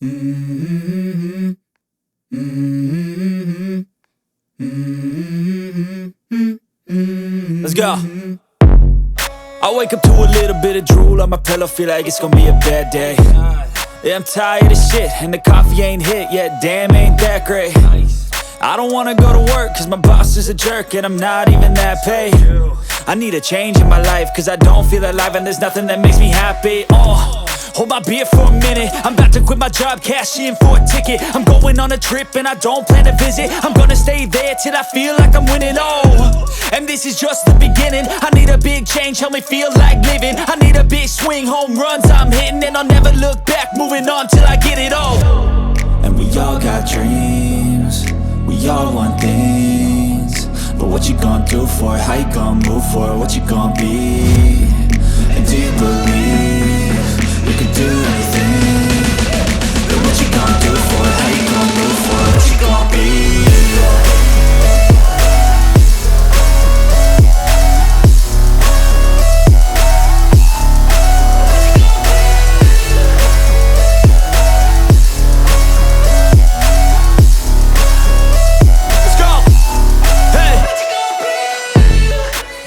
Let's go. I wake up to a little bit of drool on my pillow, feel like it's gonna be a bad day. Yeah, I'm tired of shit, and the coffee ain't hit yet, damn, ain't that great. I don't wanna go to work, cause my boss is a jerk, and I'm not even that paid. I need a change in my life, cause I don't feel alive, and there's nothing that makes me happy. Hold my beer for a minute, I'm about to quit my job, cash in for a ticket. I'm going on a trip and I don't plan to visit. I'm gonna stay there till I feel like I'm winning, and this is just the beginning. I need a big change, help me feel like living. I need a big swing, home runs I'm hitting, and I'll never look back, moving on till I get it all. And we all got dreams, we all want things, but what you gonna do for it? How you gonna move for it? What you gonna be? And do you believe you can do anything? But what you gonna do for it? How you gonna move for it? What you gonna be?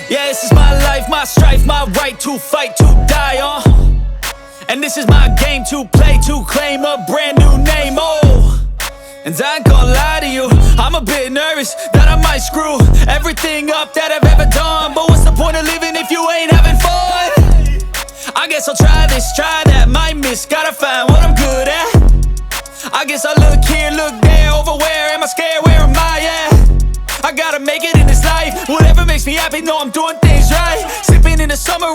Yeah, this is my life, my strife, my right to fight, to die on. And this is my game to play, to claim a brand new name, And I ain't gonna lie to you, I'm a bit nervous that I might screw everything up that I've ever done. But what's the point of living if you ain't having fun? I guess I'll try this, try that, might miss, gotta find what I'm good at. I guess I look here, look there, over where am I scared, where am I at? I gotta make it in this life, whatever makes me happy, know I'm doing things right. Sipping in the summer